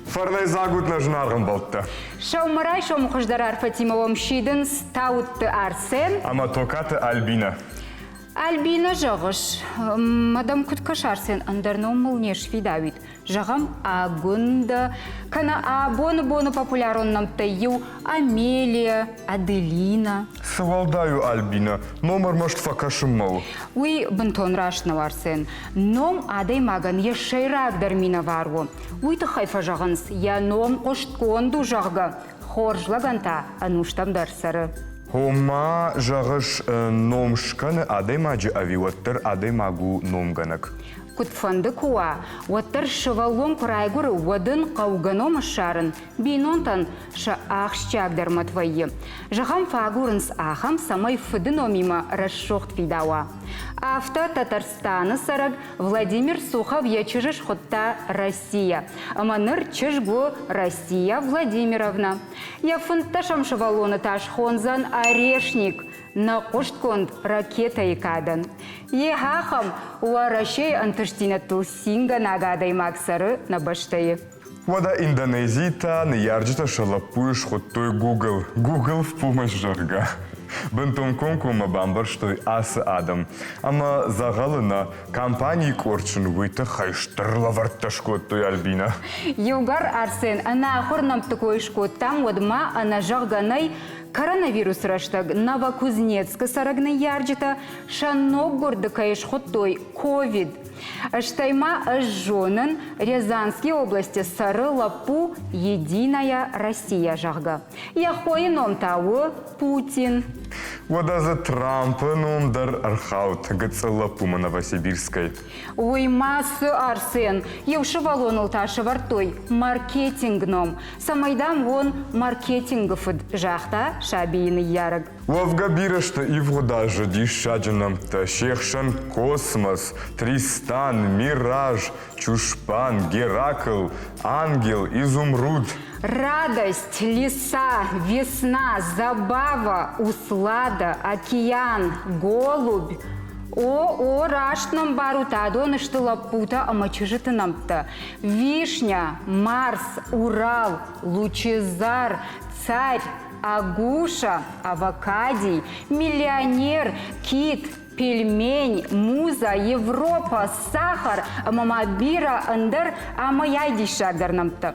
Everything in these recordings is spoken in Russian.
Фарнай загут жнарган болтта. Шаумарай шаумухаждарар Фатимовым шидын стаутты Арсен. Аматокаты Альбина. Альбина жағыш. Мадам күткаш Арсен андарном мылнеш видавит. Жағам агунда. Кана боны популяруннамта ю Амелия, Аделина. Сывалдаю Альбина. Номер может факашым мол. Уй бынтон рашнав Арсен. Ном адай маган ешайрак дармина вару. Уй тахайфа жағынс. Я ном қоштконду жағға. Хоржлаганта ануштам дарсары. Хома жағыш номшканы адай маджи авиуаттыр адай магу номганак. Кутфанды куа, уаттар шывалон курайгуры уадын қауганом шарын, бейнонтан ша ақшчагдыр матвайы. Жағам фагурынс ахам самай фыдыномима расшохт видауа. Авто Татарстаны сараг Владимир Сухов ячыжыш хотта Россия. Аманыр чыжгу Россия Владимировна. Я фунташам шывалоны таш хонзан орешник. На коштконд ракета икадан. Ехахам уарашей антыштинатыл синга нагадай максары на баштайы. Вода Индонезита не ярджита шалапуеш хоттой Google. Google в помощь жарга. Бентом конкума бамбар, что асы адам. Ама загалына компании корчын выйта хайштырла вартташко той Альбина. Югар Арсен, ана ахорнам такой шкоттам водма ана жарганай коронавирус раштаг Новокузнецка сарагны ярджита шанок горды каеш хоттой ковид. Штайма жонын Рязанской области сары лапу единая Россия жага. Яхойном тау Путин. Вода за Трампа номдар архаут гыцы лапума Новосибирской. Ой, массы Арсен, евши валонул таши вартой маркетингном. Самайдам вон маркетингов жахта шабийный яраг. Вавгабира, что и вода жади шаджанам-то Шехшан космос, Тристан, Мираж, Чушпан, Геракл, Ангел, Изумруд. Радость, леса, весна, забава, услада, океан, голубь. О, раштном барута, донышты лапута, амачыжыты намта. Вишня, Марс, Урал, Лучезар, Царь, Агуша, Авокадий, Миллионер, Кит, Пельмень, Муза, Европа, Сахар, Мамабира, Андер, Амаяйди шагдарнамта.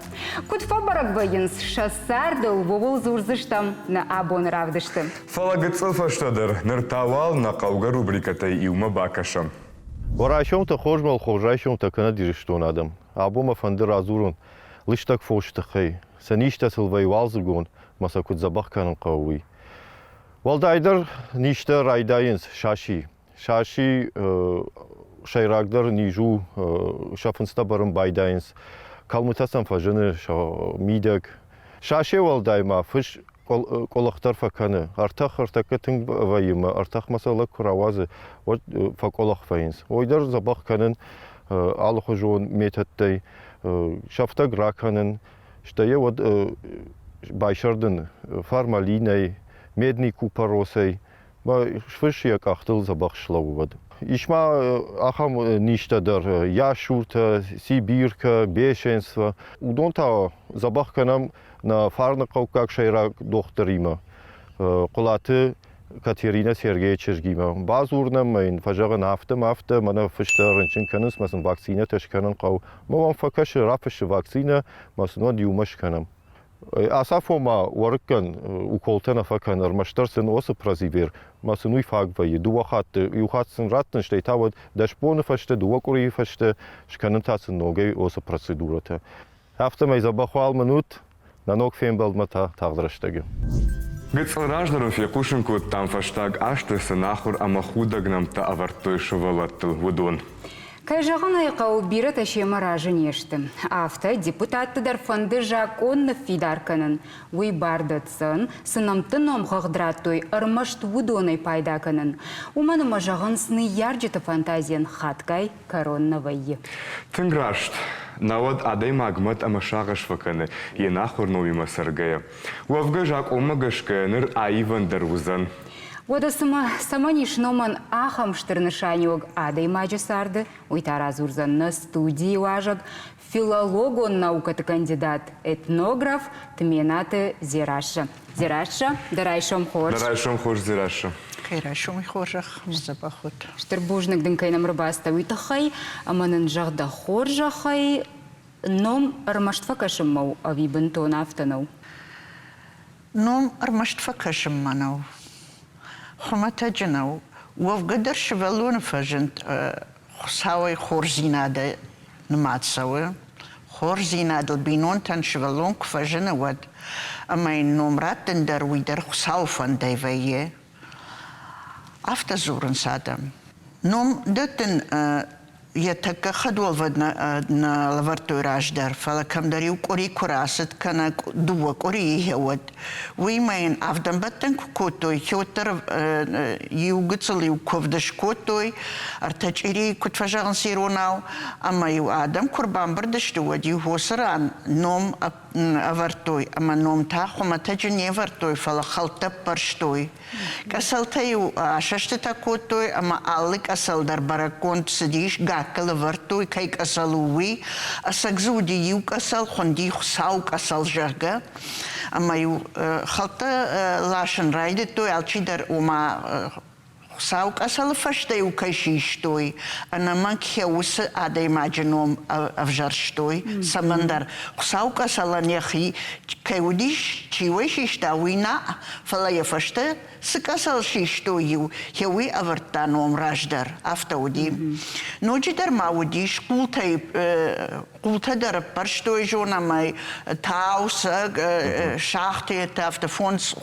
Кутфа барагвайынс шассардыл вовыл зурзыштам на абон равдыштым. Фалагыцылфа штадыр, ныртавал на кауга рубрикатай иума бакашам. Орайшом-то хожмал, хожайшом-то кана дириштон адам. Абома фанды разурун, лишь так фоштахай. Саништа сылвайвал зугон, масакут забах канан кауи. Валдайдар ништа райдайынс шаши. Шаши шайрагдар нижу шафынста барым байдайынс. Калмытасан фажыны мидек. Шаши валдайма фыш колахтар факаны. Артака тың вайыма. Артах масала куравазы факолах файынс. Ойдар забах канын алхы жуын метаттай. Шафта граканын. Штая вот байшардын формалинай. Медный купоросой, швыше кахтыл забахшлавод. Ишма ахам ништадар, яшурта, сибирка, бешенство. Удонта забахканам на фарнаков как шайрак докторима. Кулаты Катерина Сергеевич гима. Базурнам майн фажаган афта мана фыштарынчын каныс масын вакцина ташканан кау. Маван факаш рафыш вакцина масыно диумаш канам. Асафома варкан уколтена факан армаштарсен осы празивер масынуй фагвай дуахат юхатсын раттын штейта вот дашпоны фаште дуакури фаште шканантасын ногей осы процедурата. Автомай забахвал минут на ног фембалмата тагдраштаги. Гыцлраждаров якушенку там фаштаг аштысы нахур амахудагнам та авартой шувалаттыл вудон. Кайжаған айқау бері тәшемі ражын ешті. Авто депутаттыдар фонды Жаконны фидарканын. Уй бардыцын, сынамтын омғығдыраттой ырмашт вудоной пайдаканын. Уманымы жағын сыны ярджеті фантазиян хаткай коронавайы. Тынграшт. Навод адай магмат амашағыш ваканы, ена хорновима сыргая. Уавга жак омагашканыр айвандар узан. Водасыма саманиш номан ахам штырнышанयोग адай маджисарды, уйтараз урзанны студии важак, филологон наукаты кандидат, этнограф, тменаты Зираша. Зираша, дарайшом хош. Дарайшом хош, Зираша. Кайрашом хожах, забахот. Штырбужник дынкайнам рыбаста уйтахай, аманын жағда хор жахай, ном армаштфа кашыммау, ави бынтон автанау. Ном армаштфа кашымманау. Хумата джанау. Уавгадar шевалун фажент хсауай хорзинада нматсауэ. Хорзинадл бинон тан шевалун кфажена вад. Амай номраттен дар уидар хсауфан дайвае. Автозурен садам. Ном датен я така хадвал на лавартой раждар, фала камдариу кори курасет, кана дуа кори хеват. Уимайн авдам баттен кутой, хётер югцелиу ковдаш котой, артачири кутфажан сиронау, амаю адам курбан бардашtuad ю хосран, ном авартой, ама ном та хоматаджи не вартой, фала халта парштой. Касалтаю ашаште такотой, ама аллик асалдар бараконт сидиш гакала вартой, кайк асалуи, асагзуди юк асал, хонди хсаук асал жага, амаю халта лашен райде той, алчидар ума Хсаук асал фаштай у кайшиштой, а на макхеуса адай маджаном авжарштой, самандар. Хсаук асала нехи кайудиш чивайшишта уина, фалая фашта сыкасал шиштою, хеуи авартаном раждар, автауди. Ночидар маудиш култадар парштой жонамай тауса шахте тафта фонз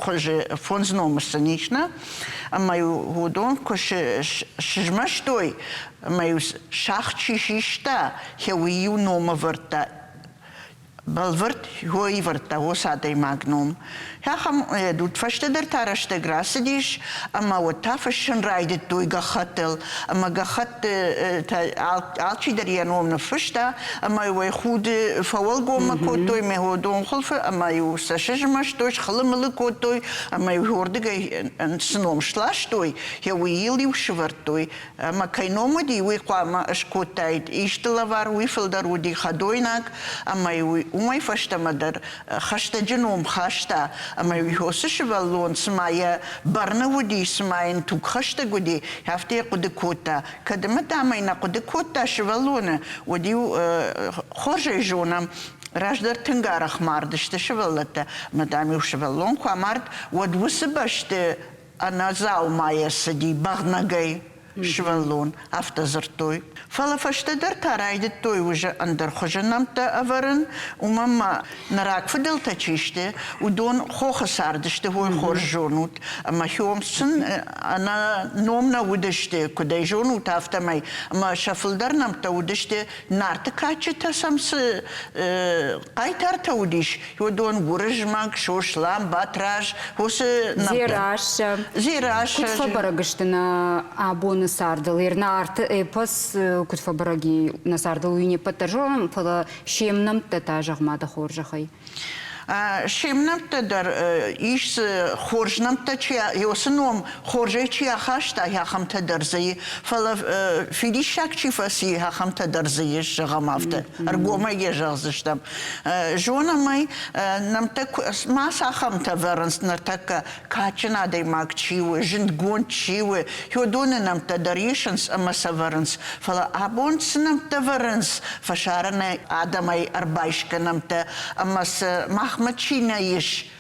номасанична, а мою годон коше шжмаштой, мою шахчишишта, хеуию нома варта. Balvert, hoi verta osadei magnum. Hacham doet vasteder taraste grasedish, ama wata fashion ride doi gachatel, ama gachat alchi der janom na fashta, ama we goede fawal goma kotoi me hodon golfe, ama you sashmash dois khalmele kotoi, ama you hoorde en snom slashtoi, ja we ili shvertoi, ama kainomodi we kwama ashkotait, ishtelavar we filder udi khadoinak, ama you umay fashtamadar khashta genom khashta ama yhosish valon smaya barna wudi smayin tu khashta gudi hafte qudkota kadamata mayna qudkota shvalona wudi khorje jonam Rajdar tingarach mardishte shvalata madam shvalon qamard wad wusbashte anazau maya sidi bagnagai Швалон, автозартой. Фала фаштадар тарайдет той уже андер хожанамта аварен, у мама нарак фадел тачиште, удон хохасардиште хой хоржонут, ама хёмсын ана номна удеште, кудай жонут автомай, ама шафлдар намта удеште нарта качета самсы кайтарта удиш, удон гурыжмак, шошлам, батраж, хосы Зираша. Зираша. Кутфа барагыштына абон сардал, ерна арты эпос кутфа бараги насардал уйне паттажом, фала шемнам тата жагмада хоржахай. Шемнамта дар иш хоржнамта чия йосном хоржей чия хашта яхамта дарзей фала фидишак чифаси яхамта дарзей жагамавта аргома ежазыштам жона май намта маса хамта веранс натака качна дей макчиwe жинд гончиwe йодоне намта даришанс амаса веранс фала абонс намта веранс фашаране адамай арбайшка намта амас Мачина иш,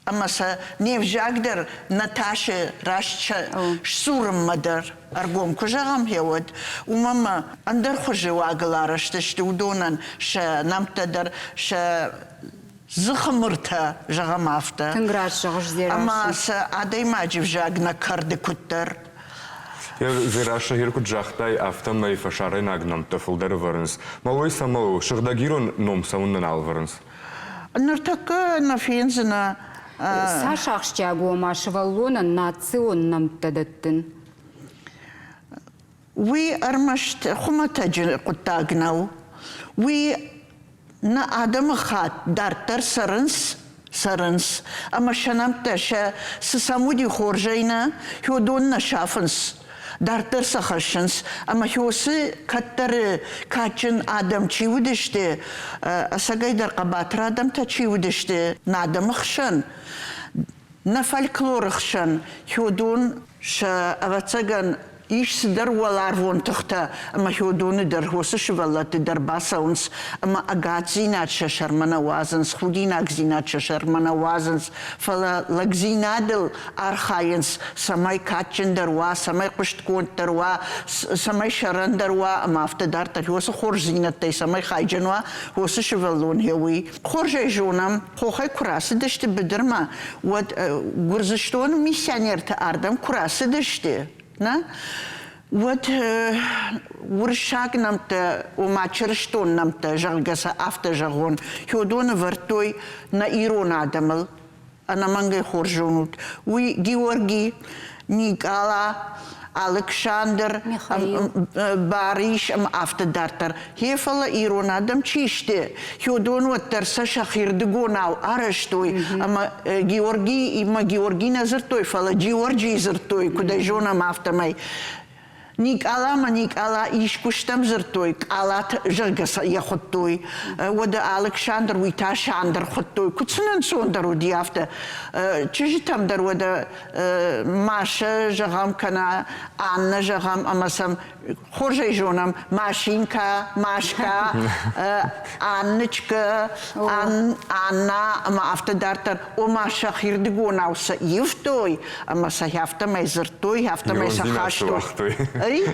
амаса не вжагдер Наташа рашча сурм мадар аргом кужагам хевод. У мама андер хожевагалара штеште удонан ша намтадар ша зхмрта жагамафта. Тынграш жагж зираша. Амаса адай маджив жагна карды куттер. Зира шахир куджахтай автомай фашарен агнам тофылдар варынс. Малой самау шырдагирон ном сауннан алварынс. Ныртакы на фензина Сашахштягу машеваллона национном тадаттын. وي أرمشت خمتاج قطاقناو وي نا آدم خات دارتر سرنس أما شنمتشا سسامودي خورجينا هودون نشافنس دارتر سخشنس أما هوسي كتر كاتشن آدم تشيودشتي أساقاي در قباتر آدم تشيودشتي نادم خشن نفالكلور خشن هودون شا أبتساقن إيش سدر ولا عرفون تختا أما هودون در هوسش ولا تدر باسونس أما أقاتزينات ششر من وازنس خوديناك زينات ششر من وازنس فلا لقزينادل أرخاينس سماي كاتشن دروا سماي قشتكون دروا سماي شرن دروا أما أفتدار تر هوس خور زينات تي سماي خايجنوا هوسش ولون هوي خورجي جونم خوخي كراس دشت بدرما ود غرزشتون ميسيانير تاردم كراس دشتي نا ود ورشاك نمت وما تشرشتون نمت جرجسا أفت جرون هودون ورتوي نايرون عدمل أنا منجي خورجونوت وي جيورجي نيكالا Alexander Barish after darter. Hefala Iron Adam Chiste. You don't what there's such a hirdugo now, Arashtoi, Georgi, Georgina Zertoi, Fala Georgi Zertoi, could I join him after my Ник ала иш куштам зертой, алат жагаса я хоттой. Вода Александр Виташандр хоттой. Куцнан сондар уди афта. Чижи там дар вода Маша жагам кана, Анна жагам амасам хоржей жонам Машинка, Машка, Анночка, Анна, ама афта дартар о Маша хирдго науса ивтой, ама са хафта май зертой, хафта май сахаштой.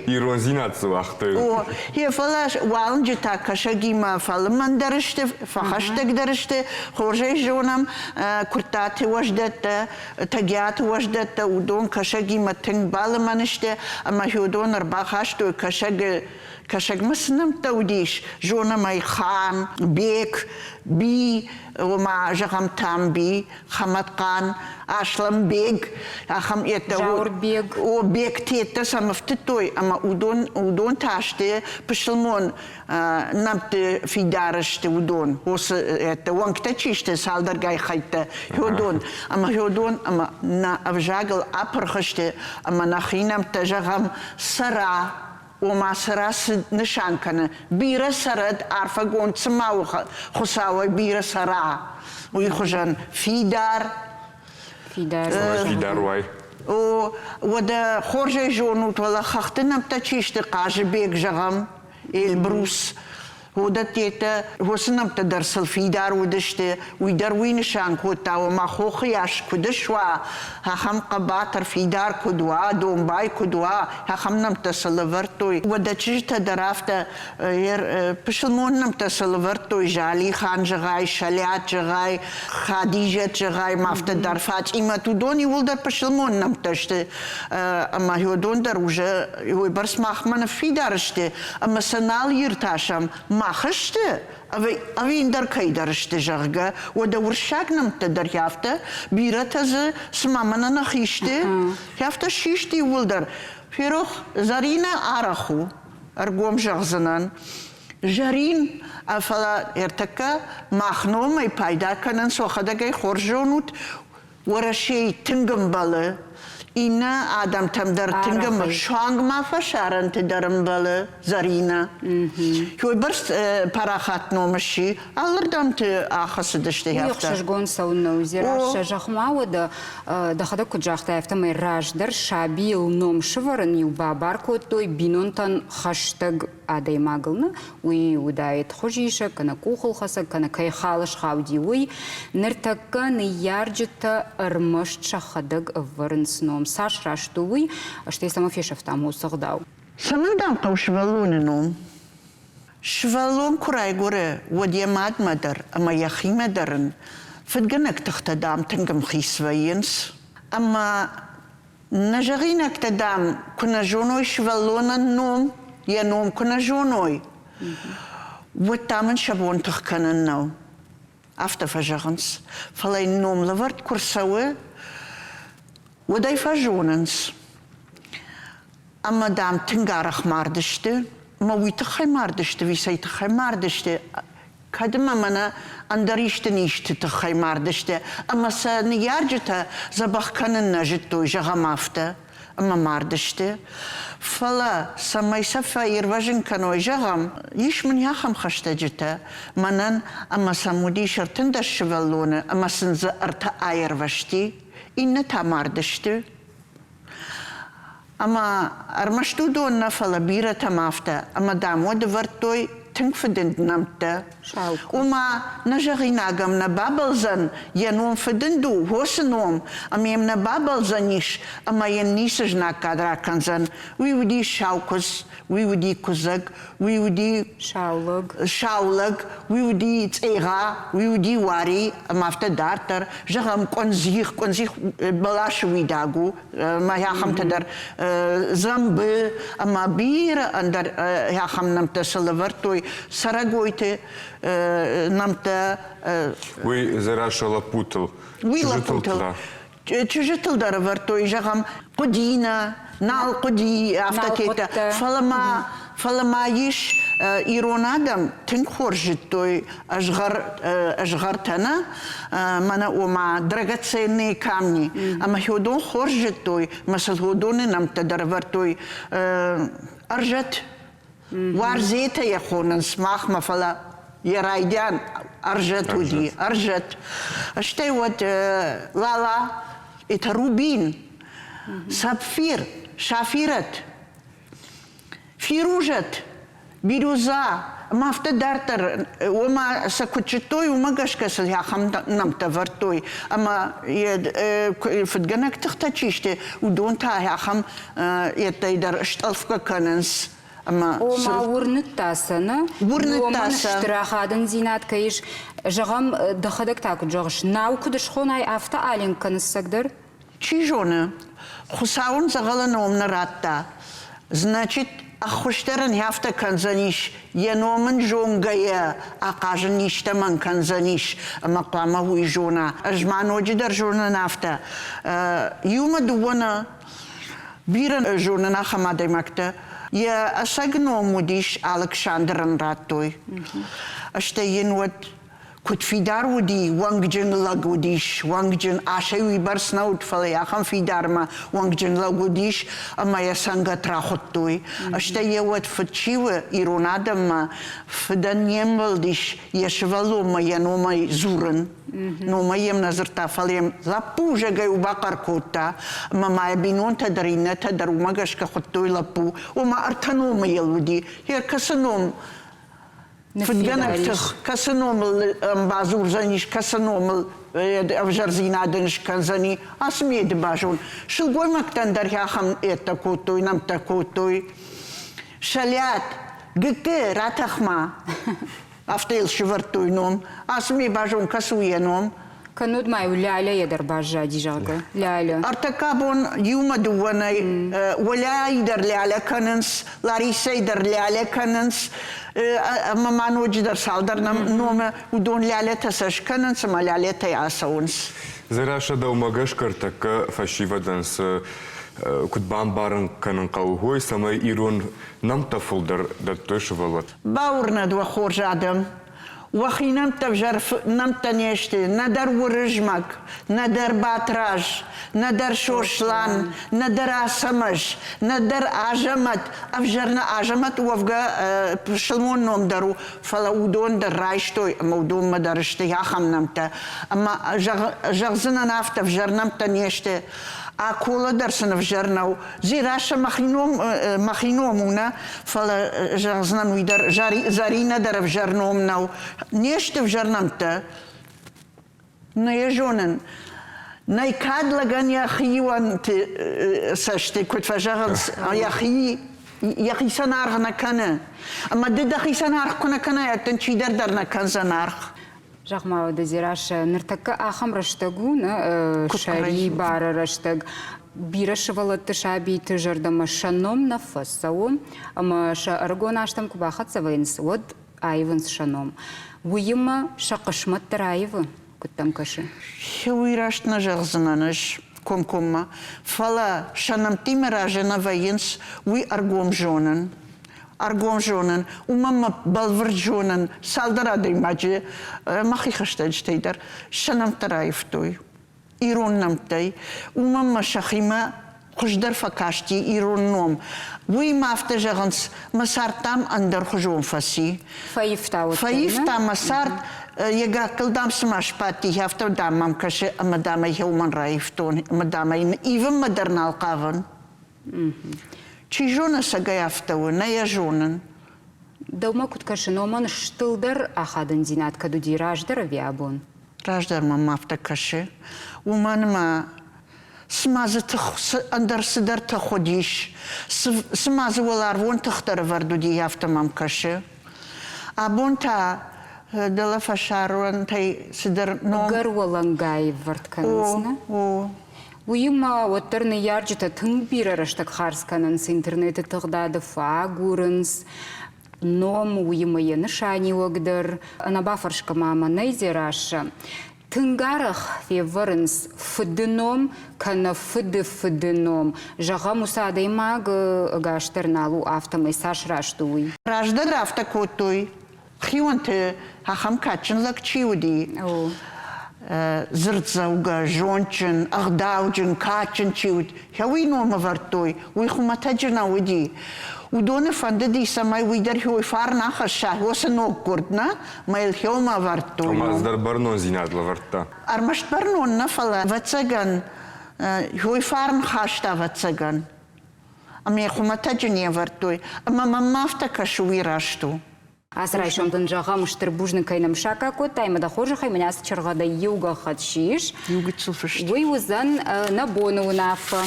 Иронзинат зуахтой. О, hier фалаш валнжи такашагима фалман дарышты, фахаштаг дарышты, хоржей жонам куртаты важдатта, тагят важдатта, удон кашагима тынг балманышты, ама худон арбахаштой кашаг мыснам таудиш, жона май хан, бек, би, وما جغم تامبي خمت قان أشلم بيج أخم جاور بيج وبيج تيتا سمفتوي أما ودون تاشتي بشلمون نبت في دارشت ودون وس وانك تشيشت سالدر جاي خيت هودون أما نا أفجاجل أبرخشت أما نخينم تجغم سرا وما سراس نشانكنا بيرا سرد عارفة قون تسمعوا خساوي بيرا سرا ويخجن في دار واي ودا خورجي جونوت ولا خختنا بتشيشت قاج بيك جغم البروس ودا تيتا وسنم تدرسل في دار ودشت ويدار وين شان كوتا وما خوخياش كدشوا هخم قباتر في دار كدوا دوم باي كدوا هخم نم تسلورتوي ودا تشتا درافتا بشلمون نم تسلورتوي جالي خان جغاي شليات جغاي خديجة جغاي مافتا درفات إما تودوني ولدر بشلمون نم تشت أما هودون دروجة هو برس مخمن في دارشت أما سنال يرتاشم ماخشته أوين در كي درشته جرجة ودور شاكنم تدر يافته بيرتز سمامنا نخيشته يافته شيشتي ولدر فيروخ زارينا عرخو أرجوم جغزنان جارين أفلا ارتكا ماخنو ما يبايدا كنن سوخدا جاي خورجونوت ورشي تنجم باله إنا آدم تمدر تنجم شانگ ما فشارن تدرم بالا زارينا هو برست پراخات نومشي ألردم تآخص دشته هفته يخشش گون سون نوزير شجخما ود دخدا كجاختا هفته مي راج در شابيل نوم شورن يو بابار كوتوي بينونتن خشتگ آدای ماغلنا وی ودایت خوشیشه کنه کوخل خسه کنه کای خالش خاودی وی نرتکه نیارجت ارمشت شخدگ ورنسنوم ساش راشتو وی اشتی سمافیشف там усагдау. سمندام قو شوالوننوم شوالون كراي غوري ودي مادر اما يخي مدرن فدغنك تختدام تنجم خيسوينس اما Нажагинак тадам куна жоной шваллона ном, я ном куна жоной. Вот там он шабон тахканан нау. Автофажаганс. Фалай ном лаварт курсауэ, водай фажонанс. А мадам тингарах мардышты, ма уйтахай мардышты, висайтахай мардышты. Кадма мана андаришты ништы тахай мардышты. Ама са ниярджата забахканан нажиттой жагамафта. Ама мардышты. Фала самай сафа ирважин каной жагам. Ишман яхам хаштаджита. Манан ама самуди шартындаш шеваллоны. Ама сынза арта айрвашти. Инна та мардышты. Ама армашту донна фала бира тамафта. Ама дамо девартой تنفدند نمته وما نجاري ناقم نبابلزن ينوم فدندو هوسنوم أم يمنا بابلزنيش أما ينيسج ناكادرا كنزن ويودي شاوكس ويودي كوزق ويودي شاولق ويودي تيغا ويودي واري أما أفتا دارتر جغم كونزيخ بلاش ويداغو ما ياخم تدر زنب أما بير أندر ياخم نمته سلورتوي Сарагойте нам-то... Вы зараша лапутал. Вы лапутал. Чужитал даровар, то и жагам кодина, нал коди, автотета. Фалама иш иронадам, тин хоржит, то и ажгартана, мана ома драгоценные камни. А махиодон хоржит, то и масалходоны нам-то даровар, то и аржат. وارزيتا يخونن سماخ مفلا يرايدان أرجت ودي أرجت أشتي ود لالا إتروبين سابفير شافيرت فيروجت بيروزا ما افتدارتر وما سكوتشتوي وما قشكس يا خم نمت فرتوي اما فدقنك تختشيشتي ودون تا يا خم يتيدر اشتلفك كننس Ома урныттасыны, омын штырахадын зинат кайыш, жағам дұқыдық такы жоғыш. Нау күдіш қонай афта алин кыныссагдыр? Чижоны, хусауын зағалын омны ратта. Значит, ахуштарын яфта канзаниш, еномын жоңгая, ақажын иштаман канзаниш, мақлама хуй жона. Ажман оджидар жона нафта. Юма дуана, биран жона нахамадай макта, Я осагну мудиш Александран раттой. Аште енват кут уди вангджин лагудиш, вангджин ашеви барснаут фалаяхам фидарма, вангджин лагудиш, а моя санга трахоттой. Аште еват фачива иронадама, фданьемвалдиш, ешвалома яномай зуран. Но моем назарта фалем лапу жагай у бакаркота, мамая бинон тадарина тадару магашка хоттой лапу, ома артанома елуди, я касаном. Фдганактах касаномл базур заниш касаномл авжарзинадынш канзани асмед бажун. Шилгой мактандар яхам это котой нам такотой. Шалят гке ратахма. Автел швартуй ном, асми бажун касуеном. Кануд май ляля едер бажа дижага. Ляля. Артакабон юма дуанай, валяйдер ляля каненс, ларисайдер ляля каненс, маманудждер салдар нам нома удон ляля тасаш каненс, ма ляля таясаунс. Зараша да умагаш картака фашиваданс кутбан барын канын каугой, самай ирон нам тафулдар да тошвалат. Баурна два хоржадам. وخي نمت بجرف نمت نيشتي ندر ورجمك ندر باتراج ندر شوشلان ندر عسمش ندر عجمت أفجرنا عجمت وفقا شلمون نوم درو فلاودون در رايشتوي مودون مدرشتي ياخم نمت أما جغزنا نافت أفجر نمت نيشتي أكولا درسنا فجرناو زيراشا مخينومونا فلا جغزنا نويدر زارينا در فجرنومناو نيشت فجرنمتا نيجونن نايكاد لغان يخيوان ساشتي كنت فجرنس يخي سنارغنا كان أما دخي سنارغ كنا كنا يتنشي درنا كان سنارغ Жахмау дезираш ныртакка ахам раштагу на шари бара раштаг бирашывала тышаби тыжырдама шаном на фасау, ама ша аргонаштам кубахат савайнс, вот айванс шаном. Уйма шакашмат тараевы, куттам каши. Хеуираш на желзананаш, комкома, фала шанам тимеражена вайнс, уй аргом жонен. Аргом жонен, умама балвар жонен, салдарадай маджи, махи хаштенштейдер, шанам тараев той. Ирон намтай, умама шахима, хуждар факашти, ирон ном. Уй мафта жаганс, масартам андар хужон фаси. Фаифта вот. Фаифта масарт, яга кылдам смаш пати, яфта дамам каше, мадама хеуман раифтон, мадама ивен мадернал каван. Чи жона сага яфтау, на я жонен. Даума куткаши номан штылдар ахадын динат кадуди раждар авиабон. Раждар мафта каше. Уманма смазы андар сыдар таходиш. Смазы валар вон тахтар вардуди яфта мам каше. А бон та дала фашаруан тай сыдар ном. Гарвалангай вартканызна. О. Уйма оттарны ярджита тыңбирараштак харсканынс интернеты тығдады фагурынс. Ном уйма ені шани огдар. Анабафаршка мама найзераша. Тынгарах феварынс фыдыном, кана фыдыном. Жаға мусадай маг гаштарналу автомай сашраштуй. Раждар автокотой. Хионте хахам качын лакчиуди. Зырцауга, жончын, ағдауджын, качын чиуд. Хауи нома вартой, уй хуматаджына уйди. Удоны фанды ди самай уйдар хой фарнаха шах, оса ног курдна, майл хеома вартой. Маздар барнон зинадла варта. Армашт барнон нафала, вацаган, хой фарн хашта вацаган. Ами хуматаджыне вартой, ама мамафта кашуи рашту. Асрайшамдан жағам штырбужны кайным шака кот, таймада хожа хайманяс чаргада юга хатшиш. Юга цуфышт. Уй узан на бону нафа.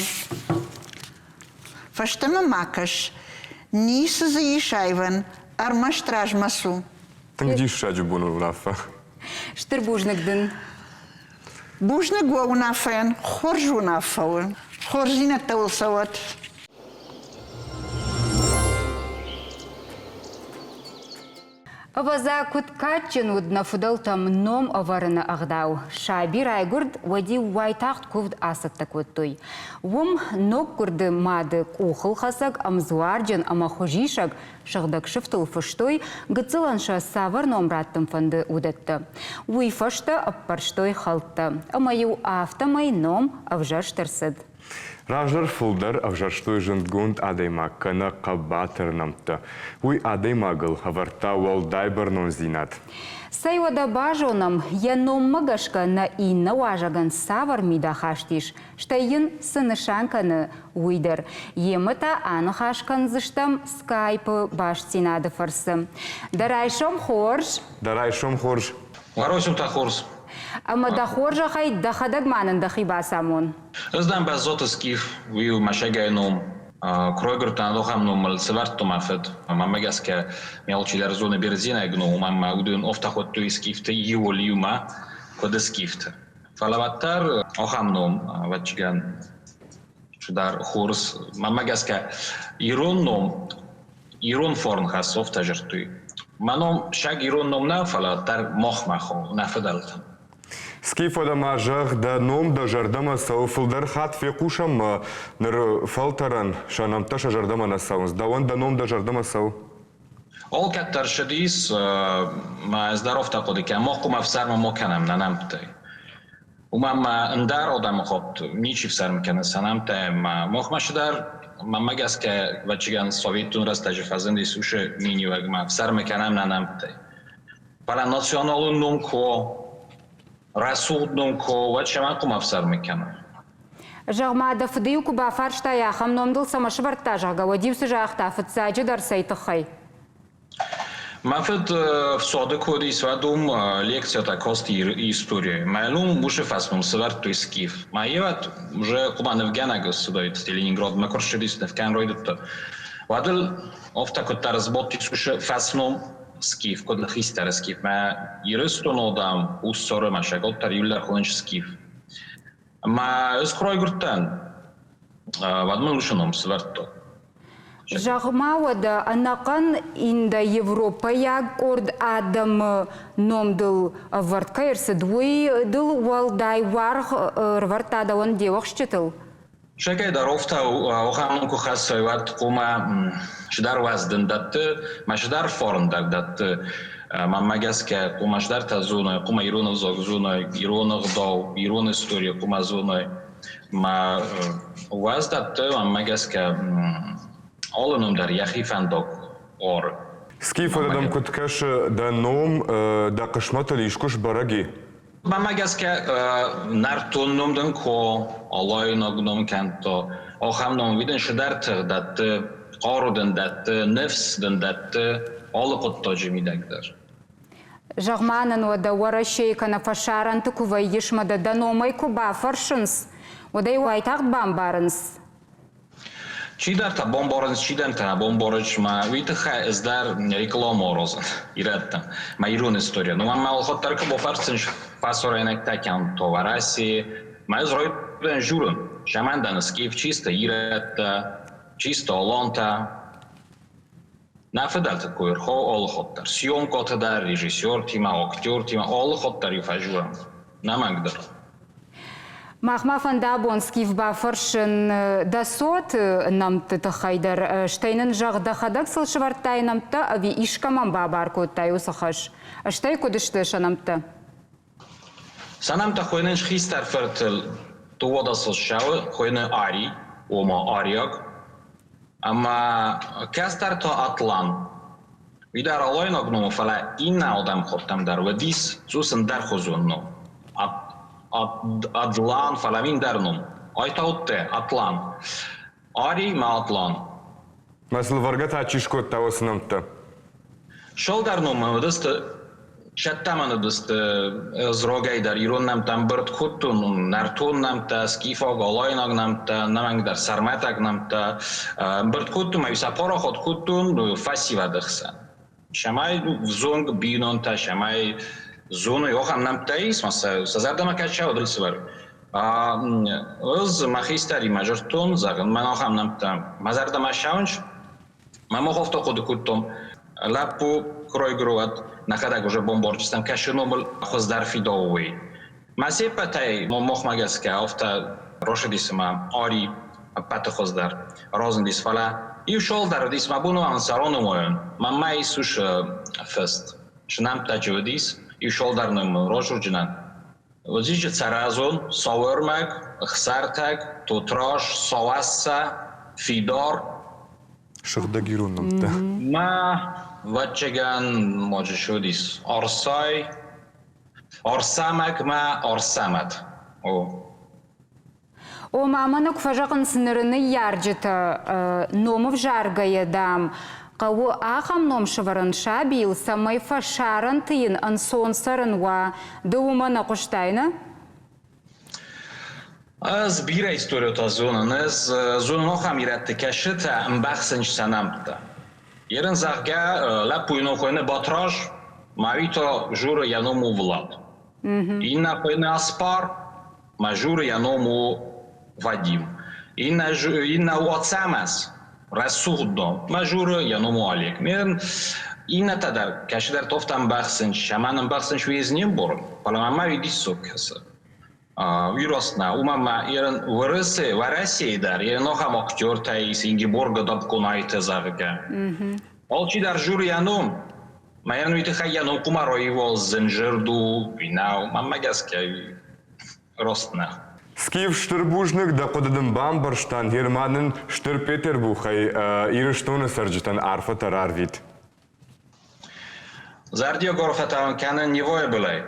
Фаштама макаш, нисы заишайван, армаш тражмасу. Тыңдиш шаджу буну нафа. Штырбужныкдын. Бужны гуау нафаен, хоржу нафауын. Хоржина таулсават. Аваза куткачын удна фудалтам ном аварына ағдау. Шабир айгурд вади уайтақт кувд асатта көттой. Ум нок курды мады кухыл хасак амзуарджын ама хожишак шағдак шыфтыл фыштой гыцыланша савар номраттым фанды удатты. Уй фашта аппарштой халтты. Амаю автомай ном авжаштырсыд. Раждар фулдар авжарштой жындгунд адайма кана қабатыр намты. Уй адаймагыл аварта уалдай барнон зинат. Сайвада бажонам яном магашка на инна важаган савар мида хаштиш. Штайын сынышанканы уйдар. Емыта аны хашкан зыштам скайпы баштинады фарсы. Дарайшом хорж. Дарайшом хорж. Варосим та хорс. Ама да хоржа хай дахадаг манын дахиба самон. Знам без зота скиф, вию машегайном. Кройгртан дохам номал севарто мафет. Мама гаске мелчилер зоны берзина гну, мама удун офтахот туи скифте его лиума кода скифте. Фалаваттар охам ном вачган чудар хорс. Мама гаске ирон ном ирон форн хас офтажертуи. Маном шаг ирон ном на фалаваттар мохмахо нафедалтам. Скиф одама жах да ном да жардама сау фулдар хат фекушам ныр фалтаран шанам таша жардама на саунс. Да он да ном да жардама сау. Ол каттар шадис ма здоров такоди ке мохку ма всарма моканам на намтай. Умама ндар одам хопт ничи всарма кена санамтай ма мохма шадар мама гаске вачиган советун растажи фазенди суше миниваг ма всарма кенам на намтай. Пара националун нумко Расудном ко вачама кумавсар мекана. Жағма да фыдыю куба фаршта яхам номдыл самашы вартта жағға вадивсы жағта фытсаджы дарсайты хай. Мафет в сода коди свадум лекцията кости история. Малум буше фасмум сварту скиф. Маеват уже кубан Евгена судоит Ленинград макоршедис Евген ройдут. Вадл офта кота разботи суше фасмум скиф, код хистер скиф. Ма ирыстон одам уссоры машагот тар юллер хонч скиф. Ма скрой гуртан. Vadman ушаном сверто. Жағмауыда анақын инда Европая орд адам номдыл вартка ерсі дуй дыл уалдай варх рвартада он девах штетыл. Шекай дарофта охамку хасайват кума шидар ваздын датты, ма шидар форндаг датты, маммагаске кума шидар тазуной, кума иронов зогзуной, иронов дау, ирон история кума зуной, ма ваз датты маммагаске Алынım der яхифандок ор. Скиф adam kutkаш да ном да кышмата лишкуш бараги. Мамагаске нартуннумдын ко алайнагнум канто охамном виден шидартыр датты qarudın датты нефсдын датты алы коттожи мидагдыр. Жағманын ода уара шейкана фашаранты кувай ешмада да номай куба фаршынс. Ода и уайтақ бамбарынс. Чидар та бомборын чидан та бомборыч ма витха издар реклама розан ираттам ма ирон история но ма алхоттар ка бофарсын пасорайнак такан товараси ма изрой бен журун шамандан скиф чисто иратта чисто олонта нафадалта койрхо алхоттар съемката да режиссер тима актер тима алхоттар ифажурам намагдыр Махма фандабонский в бафаршин да сот нам ты хайдар штейнен жаг да хадак сылшвартай нам та ави ишкаман бабарку тай усахаш штей кудышты шанамта санамта хойнен шхистар фертел тувода сылшавы хойне ари ома арияк ама кастар то атлан видар алойнок ну фала инна адам хоттам дар вадис сусын дар хозунно Адлан фаламин дарнум. Айтаутте атлан. Ари ма атлан. Масыл варга тачишкот тавасынамта. Шол дарнум дысты шаттаманы дысты зрогайдар ироннам там бирт хуттун нартуннам та скифог алайнагнам та намангдар сарматагнам та бирт хуттун мависа парохот хуттун фасивадыхсан. Шамай взонг бинон та шамай Зону йохам нам таис, маса сазардама кача одрысвар. Öz махистари мажортон заган манохам нам там мазардама шаунч. Мамоховто ходу куттом лапу кройгруат нахадак уже бомборчистам кашиномл хоздар фидовый. Масе патай мохмагаска офта рошедисма ари пата хоздар розендис фала. И шол дар дис мабуну ансарону моен. Мамай суш фест. Шнам тачевдис. И шолдарным рожурджинан. Вот здесь царазон, сауэрмак, хсартак, тутраш, савасса, фидор. Шахдагирунамта. Ма вачаган можешудис. Орсай, орсамак ма орсамат. О маманок фажакын сынырыны ярджыта номов жаргая дам. Кау ахам ном шваран шабил самай фашаран тыин ансон саранва доумана куштайна? Аз бира историю та зона, нез зона нохам иратты кашита мбахсенч санамта. Ерен захга лапуйно хойне батраж, мавито жура яному влад. Инна хойне аспар, ма жура яному Вадим. Инна уацамас. Расудно, мажуры яному Олег. Мен инна тадар, кашидар тофтан бахсен, шаманын бахсен швезнем борын. Паламама видис соккасы. Виросна, умама ерен вырысы, вараси дар, ерен охам актер таис, Ингеборга дабкунайте зарга. Олчидар журы янум, ма ерен витыха янум кумароевол зенжирду, винау, маммагаске ростна. Скиф штырбужник да кодадын бамбарштан Германын штыр Петербухай ирыштоны сарджитан арфа тарар вид. Зардио горфатан канен невое былай.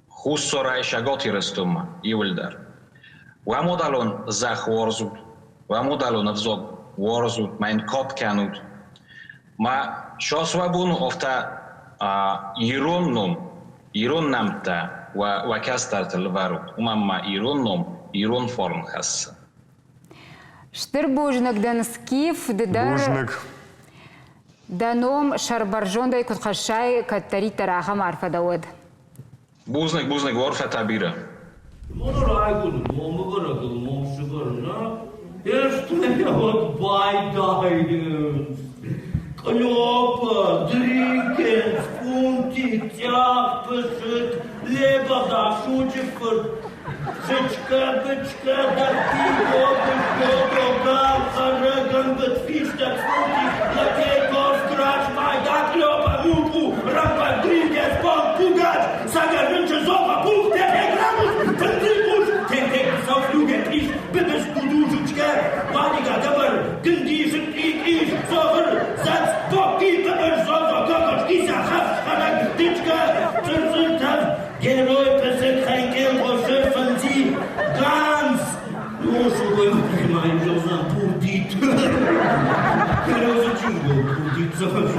Хуссорай шагот ирыстума, ивылдар. Вамудалон зах ворзут, вамудалон авзог ворзут, майн кот канут. Ма шосвабун офта ироннамта و كاسترت الفارو وماما إيرونهم إيرون فورن خاص. Штыр бужнак дан скиф дар Бужник. даном шарбаржон дай кутхашай каттари тараха марфа дауд. Бузник ворфа табира. 뭐를 알고는 너무 멈추거나 예스트야 what by dying Клёпа, дринкен, фунти, тяг, пышет, леба, да, шучефер, жечка, бычка, да, пиво, бычко, гал, хараган, бэтфишта, фунти, лакей, госкрач, майда, клёпа, муку, рапа, дринкен, спон, пугач, сага, рынча, зоба, пух, тепе, градус, тендикуш, тентек, сауфлюге, триш, бебес, кудушечка, ванига, габар, гындишек, иш, зофер, зац, Поки зозо, кокош, киса, хас, харак, птичка, цирцитав, герой, песек, хайкел, гоше, фанти, ганс. Ну, что вы понимаете, я знаю, пудит. Я зачем был пудит, захочу,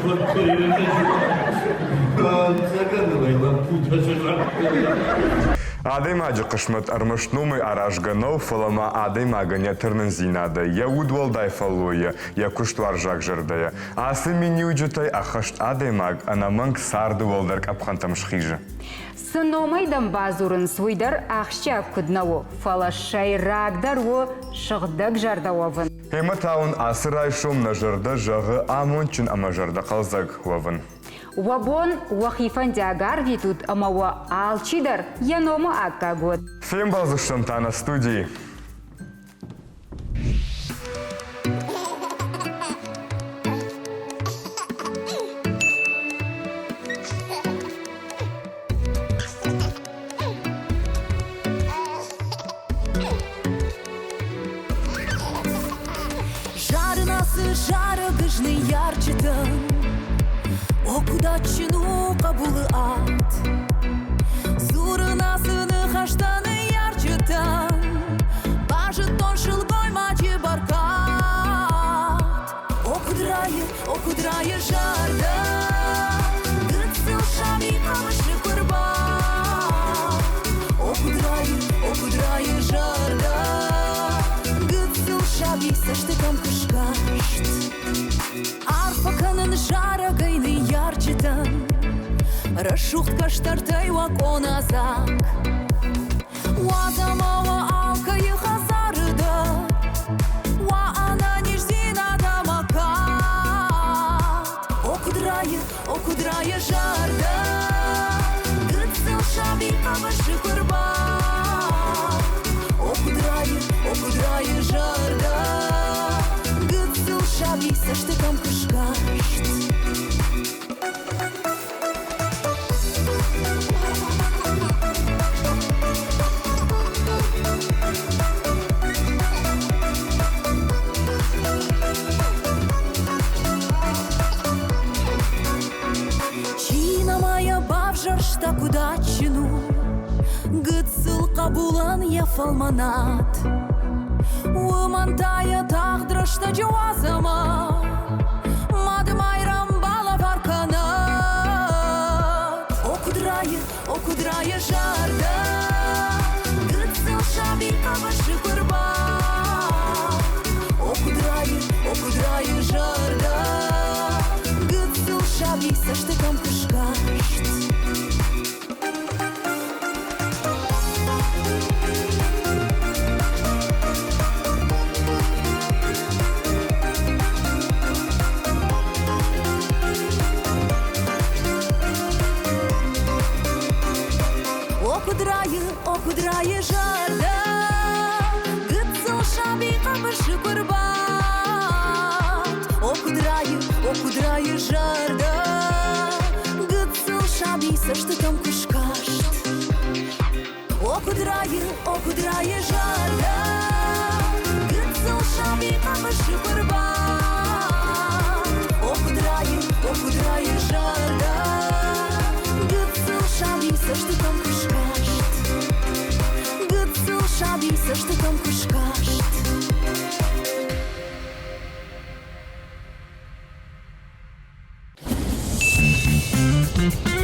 Адаймаджы қышмыт армышнумы аражганов фалама адаймагanya тырнын я удвалдай фалуя, я куштвар жак жырдая. Асы мені уджутай ахашт адаймаг, анаманг сарды волдарк апхантам шхижы. Сыномайдан базурын суйдар ақша күднауы, фала шайрагдар о шығдық жардауавын. Хематаун асырай шум на жырда жағы амончын ама жырда қалзаг уавын. Вабон уахифан диагар витут амауа алчидар, янома акка год. Фем балзыштым на студии. Жары гыжный ярчытын Окуда чину кабулы ат Зурына сыны хаштаны ярчытын Бажы тоншыл боймачы баркат Окудрайы жарды Гыцыл шами камышы курбат Окудрайы жарды Гыцыл шаби саштыкам кышкашт Арфаканын жара гайны ярчытын Рашухт каштартай вакон азак Уазамава алкайы хазарыды Ва ана нижзина дамакат Окудрайы жарды Гыцыл шаби камышы курбат Окудрайы жарды Гыцыл шаби саштыкам кышкашт Чина моя бавжаршта кудачину Гыцыл кабулан я фалманат Умантая тағдырышта жауазыма Мадым айрам бала барканат Окудрайы жарды Гыцыл шаби камышы курбат Окудрайы жарды Гыцыл шаби саштыкам кышкашт Окудрайы жарды Гыцыл шаби камышы курбат Окудрайы жарды Гыцыл шаби саштыкам кышкашт Окудрайы жарды Гыцыл шаби камышы курбат Окудрайы жарды Гыцыл шаби саштыкам кышкашт Гыцыл шаби саштыкам кышкашт Thank you.